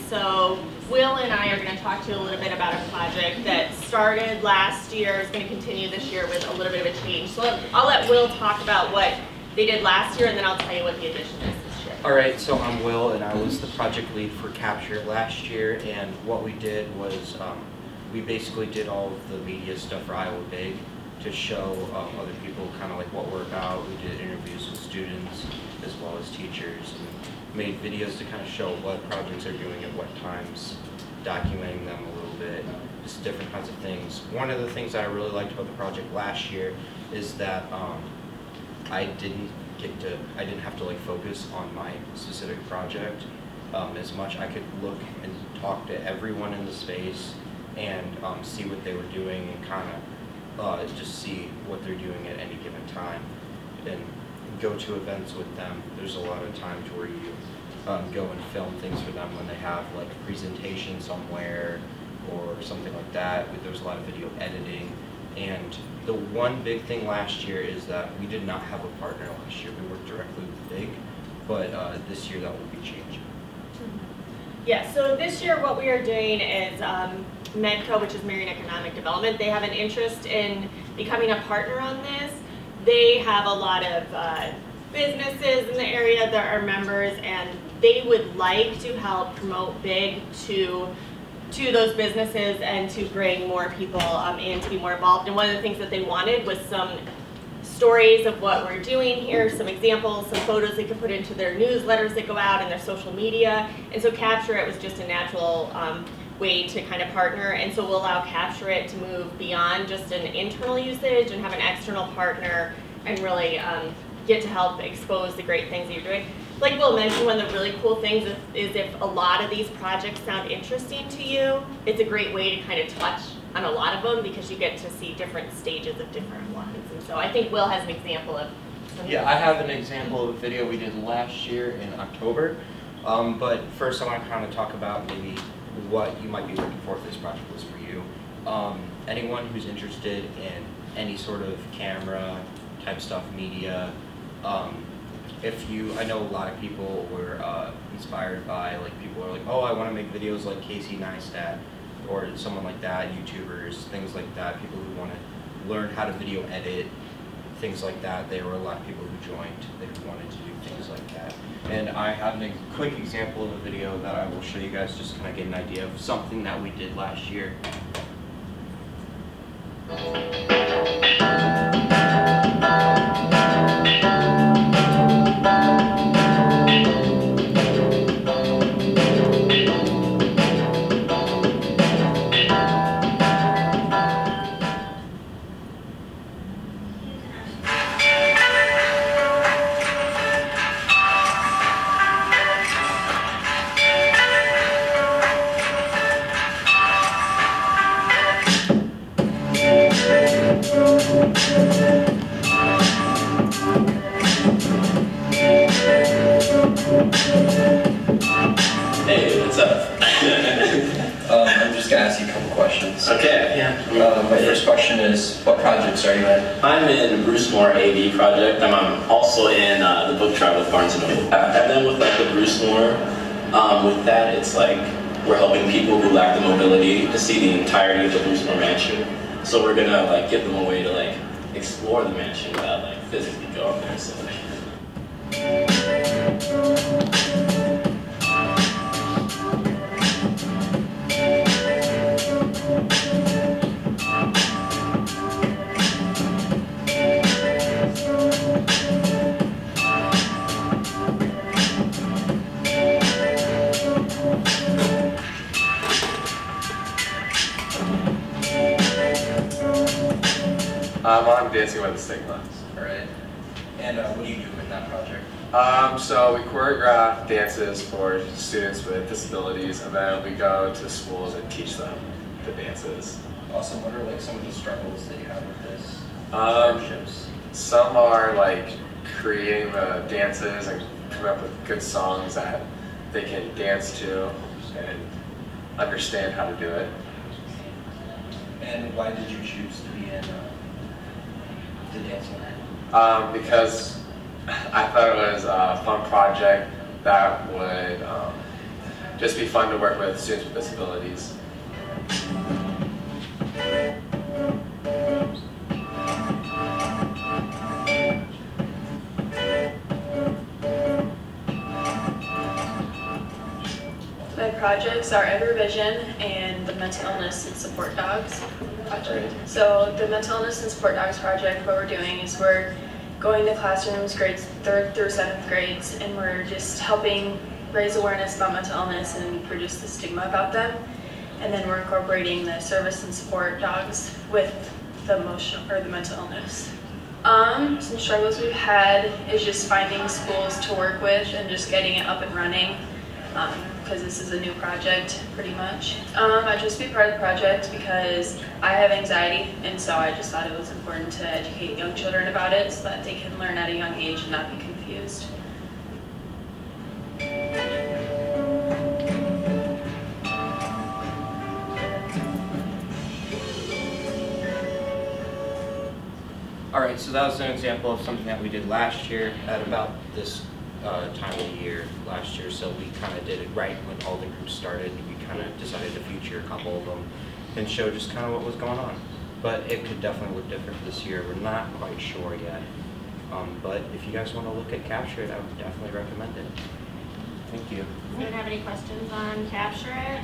so Will and I are going to talk to you a little bit about a project that started last year, is going to continue this year with a little bit of a change. So I'll let Will talk about what they did last year, and then I'll tell you what the addition is this year. All right, so I'm Will, and I was the project lead for Capture last year, and what we did was we basically did all of the media stuff for Iowa Big to show other people kind of like what we're about. We did interviews with students as well as teachers, and made videos to kind of show what projects are doing at what times, documenting them a little bit, just different kinds of things. One of the things that I really liked about the project last year is that I didn't have to like focus on my specific project as much. I could look and talk to everyone in the space and see what they were doing and kind of just see what they're doing at any given time, and go to events with them. There's a lot of times where you go and film things for them when they have like a presentation somewhere or something like that. There was a lot of video editing, and the one big thing last year is that we did not have a partner last year. We worked directly with Big, but this year that will be changing. Yeah, so this year what we are doing is MEDCO, which is Marion Economic Development. They have an interest in becoming a partner on this. They have a lot of businesses in the area that are members, and they would like to help promote Big to those businesses and to bring more people in to be more involved. And one of the things that they wanted was some stories of what we're doing here, some examples, some photos they could put into their newsletters that go out and their social media. And so Capture It was just a natural way to kind of partner, and so we'll allow Capture It to move beyond just an internal usage and have an external partner and really get to help expose the great things that you're doing. Like Will mentioned, one of the really cool things is if a lot of these projects sound interesting to you, it's a great way to kind of touch on a lot of them because you get to see different stages of different ones. And so I think Will has an example of something. Yeah, I have an example of a video we did last year in October, but first I want to kind of talk about maybe what you might be looking for if this project was for you. Anyone who's interested in any sort of camera type stuff, media, I know a lot of people were inspired by, like, people are like, oh, I want to make videos like Casey Neistat or someone like that, YouTubers, things like that, people who want to learn how to video edit, things like that. There were a lot of people who joined that wanted to do things like that. And I have a quick example of a video that I will show you guys just to kind of get an idea of something that we did last year. Hey, what's up? I'm just going to ask you a couple questions. Okay. Yeah. My first question is, what projects are you in? I'm in Bruce Moore AV project. I'm also in the book trial with Barnes & Noble. And then with like the Bruce Moore, with that it's like we're helping people who lack the mobility to see the entirety of the Bruce Moore mansion. So we're gonna like give them a way to like explore the mansion without like physically going there. So like, I'm Dancing by the Stigma. Alright. And what do you do in that project? So we choreograph dances for students with disabilities, and then we go to schools and teach them the dances. Awesome. What are like some of the struggles that you have with this? Hardships? Some are like creating the dances and coming up with good songs that they can dance to and understand how to do it. And why did you choose to be in the dancing? Because I thought it was a fun project that would just be fun to work with students with disabilities. My projects are Evervision and the Mental Illness and Support Dogs project. So the Mental Illness and Support Dogs project, what we're doing is we're going to classrooms, grades 3rd through 7th grades, and we're just helping raise awareness about mental illness and reduce the stigma about them. And then we're incorporating the service and support dogs with the emotional or the mental illness. Some struggles we've had is just finding schools to work with and just getting it up and running. Because this is a new project, pretty much. I chose to be part of the project because I have anxiety, and so I just thought it was important to educate young children about it so that they can learn at a young age and not be confused. All right, so that was an example of something that we did last year at about this time of the year last year. So we kind of did it right when all the groups started. We kind of decided to feature a couple of them and show just kind of what was going on. But it could definitely look different this year. We're not quite sure yet. But if you guys want to look at Capture It, I would definitely recommend it. Thank you. Does anyone have any questions on Capture It?